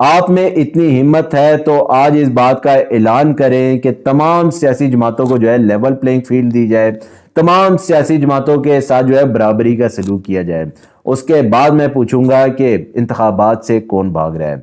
آپ میں اتنی ہمت ہے تو آج اس بات کا اعلان کریں کہ تمام سیاسی جماعتوں کو جو ہے لیول پلینگ فیلڈ دی جائے، تمام سیاسی جماعتوں کے ساتھ جو ہے برابری کا سلوک کیا جائے۔ اس کے بعد میں پوچھوں گا کہ انتخابات سے کون بھاگ رہا ہے۔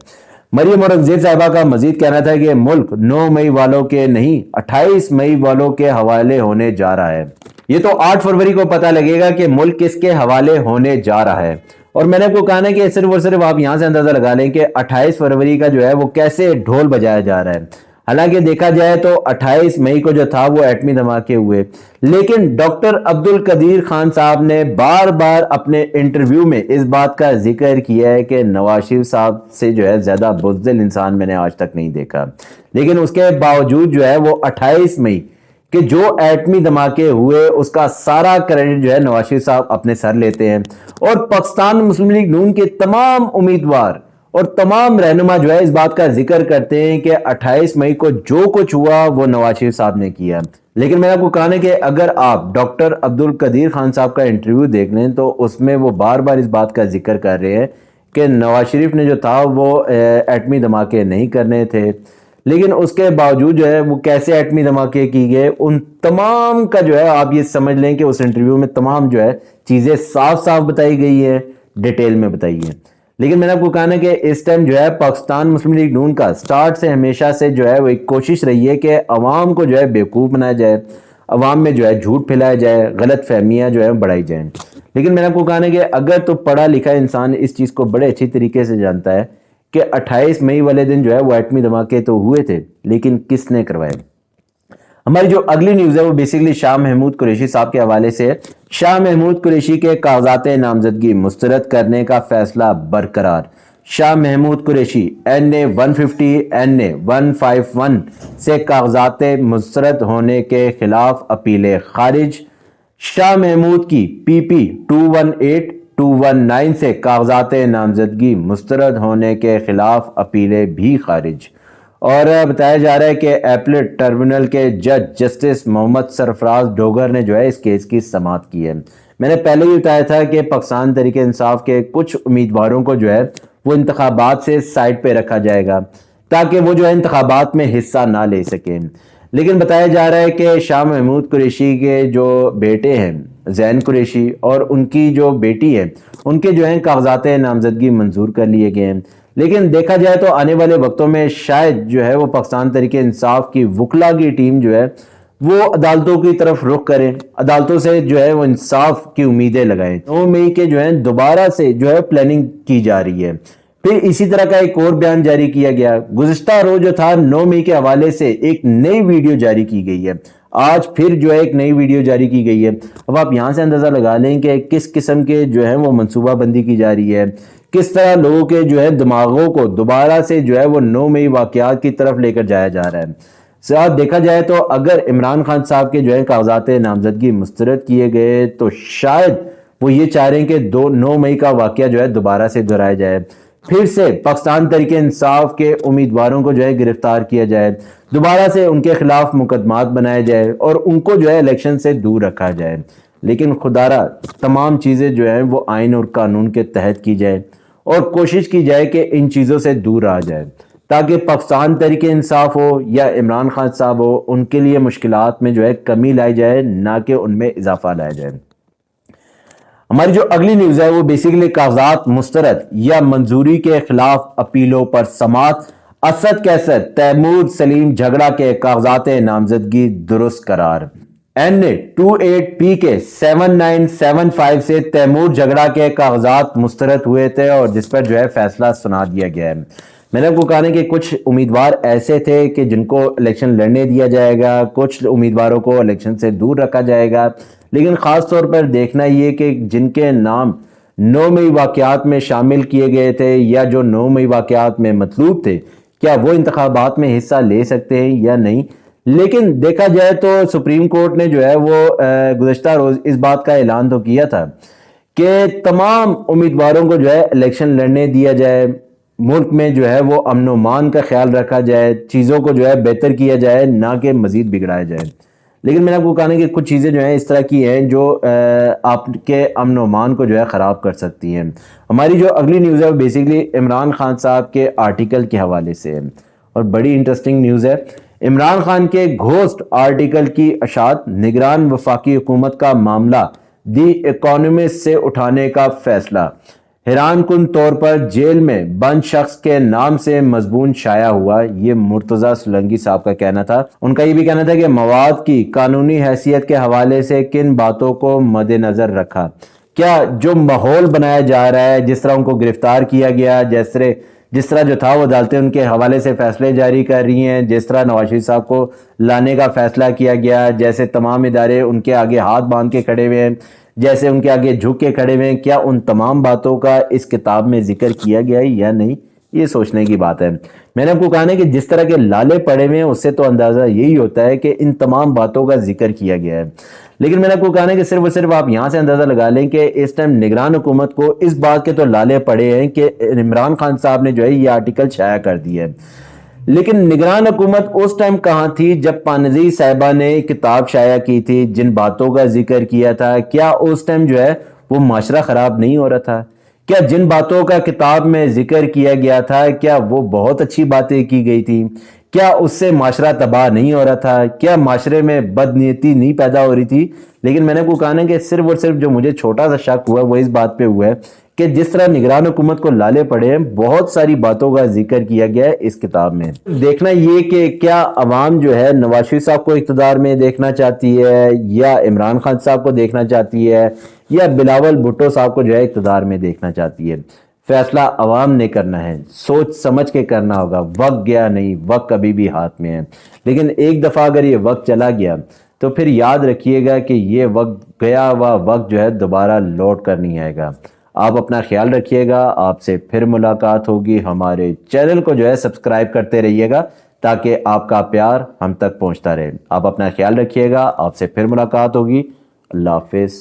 مریم اورنگزیب صاحبہ کا مزید کہنا تھا کہ ملک 9 مئی والوں کے نہیں 28 مئی والوں کے حوالے ہونے جا رہا ہے۔ یہ تو 8 فروری کو پتہ لگے گا کہ ملک کس کے حوالے ہونے جا رہا ہے۔ اور میں نے آپ کو کہا نا کہ صرف اور صرف آپ یہاں سے اندازہ لگا لیں کہ 28 فروری کا جو ہے وہ کیسے ڈھول بجایا جا رہا ہے۔ حالانکہ دیکھا جائے تو 28 مئی کو جو تھا وہ ایٹمی دھماکے ہوئے، لیکن ڈاکٹر عبد القدیر خان صاحب نے بار بار اپنے انٹرویو میں اس بات کا ذکر کیا ہے کہ نواز شریف صاحب سے جو ہے زیادہ بزدل انسان میں نے آج تک نہیں دیکھا، لیکن اس کے باوجود جو ہے وہ 28 مئی کہ جو ایٹمی دھماکے ہوئے اس کا سارا کریڈٹ جو ہے نواز شریف صاحب اپنے سر لیتے ہیں، اور پاکستان مسلم لیگ نون کے تمام امیدوار اور تمام رہنما جو ہے اس بات کا ذکر کرتے ہیں کہ 28 مئی کو جو کچھ ہوا وہ نواز شریف صاحب نے کیا۔ لیکن میں آپ کو کہا ہے کہ اگر آپ ڈاکٹر عبد القدیر خان صاحب کا انٹرویو دیکھ لیں تو اس میں وہ بار بار اس بات کا ذکر کر رہے ہیں کہ نواز شریف نے جو تھا وہ ایٹمی دھماکے نہیں کرنے تھے، لیکن اس کے باوجود جو ہے وہ کیسے ایٹمی دھماکے کی گئے ان تمام کا جو ہے آپ یہ سمجھ لیں کہ اس انٹرویو میں تمام جو ہے چیزیں صاف صاف بتائی گئی ہیں، ڈیٹیل میں بتائی ہیں۔ لیکن میں نے آپ کو کہا نا کہ اس ٹائم جو ہے پاکستان مسلم لیگ نون کا سٹارٹ سے ہمیشہ سے جو ہے وہ ایک کوشش رہی ہے کہ عوام کو جو ہے بیوقوف بنایا جائے، عوام میں جو ہے جھوٹ پھیلایا جائے، غلط فہمیاں جو ہے بڑھائی جائیں۔ لیکن میں نے آپ کو کہا نا کہ اگر تو پڑھا لکھا انسان اس چیز کو بڑے اچھی طریقے سے جانتا ہے کہ 28 مئی والے دن جو ہے وہ ایٹمی دھماکے تو ہوئے تھے، لیکن کس نے کروائے۔ ہماری جو اگلی نیوز ہے وہ بیسیکلی شاہ محمود قریشی صاحب کے حوالے سے ہے۔ شاہ محمود قریشی کے کاغذات نامزدگی مسترد کرنے کا فیصلہ برقرار۔ شاہ محمود قریشی NA 150 NA 151 سے کاغذات مسترد ہونے کے خلاف اپیلیں خارج۔ شاہ محمود کی PP 218 219 سے کاغذات نامزدگی مسترد ہونے کے خلاف اپیلیں بھی خارج۔ اور بتایا جا رہا ہے کہ ایپلیٹ ٹربیونل کے جج جسٹس محمد سرفراز ڈوگر نے جو ہے اس کیس کی سماعت کی ہے۔ میں نے پہلے ہی بتایا تھا کہ پاکستان تحریک انصاف کے کچھ امیدواروں کو جو ہے وہ انتخابات سے سائٹ پہ رکھا جائے گا تاکہ وہ جو ہے انتخابات میں حصہ نہ لے سکیں، لیکن بتایا جا رہا ہے کہ شاہ محمود قریشی کے جو بیٹے ہیں زین قریشی اور ان کی جو بیٹی ہے ان کے جو ہیں کاغذات نامزدگی منظور کر لیے گئے ہیں۔ لیکن دیکھا جائے تو آنے والے وقتوں میں شاید جو ہے وہ پاکستان تحریک انصاف کی وکلا کی ٹیم جو ہے وہ عدالتوں کی طرف رخ کریں، عدالتوں سے جو ہے وہ انصاف کی امیدیں لگائیں۔ 9 مئی کے جو ہے دوبارہ سے جو ہے پلاننگ کی جا رہی ہے۔ پھر اسی طرح کا ایک اور بیان جاری کیا گیا، گزشتہ روز جو تھا 9 مئی کے حوالے سے ایک نئی ویڈیو جاری کی گئی ہے، آج پھر جو ہے ایک نئی ویڈیو جاری کی گئی ہے۔ اب آپ یہاں سے اندازہ لگا لیں کہ کس قسم کے جو ہے وہ منصوبہ بندی کی جا رہی ہے، کس طرح لوگوں کے جو ہے دماغوں کو دوبارہ سے جو ہے وہ 9 مئی واقعات کی طرف لے کر جایا جا رہا ہے۔ ساتھ دیکھا جائے تو اگر عمران خان صاحب کے جو ہے کاغذات نامزدگی مسترد کیے گئے تو شاید وہ یہ چاہ رہے ہیں کہ 9 مئی کا واقعہ جو ہے دوبارہ سے دہرایا جائے، پھر سے پاکستان تحریک انصاف کے امیدواروں کو جو ہے گرفتار کیا جائے، دوبارہ سے ان کے خلاف مقدمات بنائے جائے اور ان کو جو ہے الیکشن سے دور رکھا جائے۔ لیکن خدارہ تمام چیزیں جو ہیں وہ آئین اور قانون کے تحت کی جائے اور کوشش کی جائے کہ ان چیزوں سے دور رہا جائے تاکہ پاکستان تحریک انصاف ہو یا عمران خان صاحب ہو ان کے لیے مشکلات میں جو ہے کمی لائی جائے، نہ کہ ان میں اضافہ لایا جائے۔ ہماری جو اگلی نیوز ہے وہ بیسیکلی کاغذات مسترد یا منظوری کے خلاف اپیلوں پر سماعت۔ اسد کیسر تیمور سلیم جھگڑا کے کاغذات نامزدگی درست قرار۔ NA 28P کے 7975 سے تیمور جھگڑا کے کاغذات مسترد ہوئے تھے اور جس پر جو ہے فیصلہ سنا دیا گیا ہے۔ میں نے آپ کو کہا ہے کہ کچھ امیدوار ایسے تھے کہ جن کو الیکشن لڑنے دیا جائے گا، کچھ امیدواروں کو الیکشن سے دور رکھا جائے گا، لیکن خاص طور پر دیکھنا یہ کہ جن کے نام 9 مئی واقعات میں شامل کیے گئے تھے یا جو 9 مئی واقعات میں مطلوب تھے، کیا وہ انتخابات میں حصہ لے سکتے ہیں یا نہیں۔ لیکن دیکھا جائے تو سپریم کورٹ نے جو ہے وہ گزشتہ روز اس بات کا اعلان تو کیا تھا کہ تمام امیدواروں کو جو ہے الیکشن لڑنے دیا جائے، ملک میں جو ہے وہ امن و امان کا خیال رکھا جائے، چیزوں کو جو ہے بہتر کیا جائے، نہ کہ مزید بگڑایا جائے۔ لیکن میں نے آپ کو کہا نا کہ کچھ چیزیں جو ہیں اس طرح کی ہیں جو آپ کے امن و امان کو جو ہے خراب کر سکتی ہیں۔ ہماری جو اگلی نیوز ہے وہ بیسیکلی عمران خان صاحب کے آرٹیکل کے حوالے سے ہے اور بڑی انٹرسٹنگ نیوز ہے۔ عمران خان کے گھوسٹ آرٹیکل کی اشاعت، نگران وفاقی حکومت کا معاملہ دی اکانومسٹ سے اٹھانے کا فیصلہ۔ حیران کن طور پر جیل میں بند شخص کے نام سے مضمون شائع ہوا، یہ مرتضیٰ سولنگی صاحب کا کہنا تھا۔ ان کا یہ بھی کہنا تھا کہ مواد کی قانونی حیثیت کے حوالے سے کن باتوں کو مد نظر رکھا؟ کیا جو ماحول بنایا جا رہا ہے، جس طرح ان کو گرفتار کیا گیا، جس طرح جو تھا وہ عدالتیں ان کے حوالے سے فیصلے جاری کر رہی ہیں، جس طرح نواز شریف صاحب کو لانے کا فیصلہ کیا گیا، جیسے تمام ادارے ان کے آگے ہاتھ باندھ کے کھڑے ہوئے ہیں، جیسے ان کے آگے جھک کے کھڑے ہوئے ہیں، کیا ان تمام باتوں کا اس کتاب میں ذکر کیا گیا ہے یا نہیں؟ یہ سوچنے کی بات ہے۔ میں نے آپ کو کہا نا کہ جس طرح کے لالے پڑے ہوئے ہیں اس سے تو اندازہ یہی ہوتا ہے کہ ان تمام باتوں کا ذکر کیا گیا ہے۔ لیکن میں نے آپ کو کہا نا کہ صرف اور صرف آپ یہاں سے اندازہ لگا لیں کہ اس ٹائم نگران حکومت کو اس بات کے تو لالے پڑے ہیں کہ عمران خان صاحب نے جو ہے یہ آرٹیکل شائع کر دیا ہے۔ لیکن نگران حکومت اس ٹائم کہاں تھی جب پانیزی صاحبہ نے کتاب شائع کی تھی، جن باتوں کا ذکر کیا تھا؟ کیا اس ٹائم جو ہے وہ معاشرہ خراب نہیں ہو رہا تھا؟ کیا جن باتوں کا کتاب میں ذکر کیا گیا تھا کیا وہ بہت اچھی باتیں کی گئی تھی؟ کیا اس سے معاشرہ تباہ نہیں ہو رہا تھا؟ کیا معاشرے میں بدنیتی نہیں پیدا ہو رہی تھی؟ لیکن میں نے کو کہا نا کہ صرف اور صرف جو مجھے چھوٹا سا شک ہوا وہ اس بات پہ ہوا ہے کہ جس طرح نگران حکومت کو لالے پڑے ہیں، بہت ساری باتوں کا ذکر کیا گیا ہے اس کتاب میں۔ دیکھنا یہ کہ کیا عوام جو ہے نواز شریف صاحب کو اقتدار میں دیکھنا چاہتی ہے یا عمران خان صاحب کو دیکھنا چاہتی ہے یا بلاول بھٹو صاحب کو جو ہے اقتدار میں دیکھنا چاہتی ہے؟ فیصلہ عوام نے کرنا ہے، سوچ سمجھ کے کرنا ہوگا۔ وقت گیا نہیں، وقت ابھی بھی ہاتھ میں ہے، لیکن ایک دفعہ اگر یہ وقت چلا گیا تو پھر یاد رکھیے گا کہ یہ وقت گیا ہوا وقت جو ہے دوبارہ لوٹ کر نہیں آئے گا۔ آپ اپنا خیال رکھیے گا، آپ سے پھر ملاقات ہوگی۔ ہمارے چینل کو جو ہے سبسکرائب کرتے رہیے گا تاکہ آپ کا پیار ہم تک پہنچتا رہے۔ آپ اپنا خیال رکھیے گا، آپ سے پھر ملاقات ہوگی۔ اللہ حافظ۔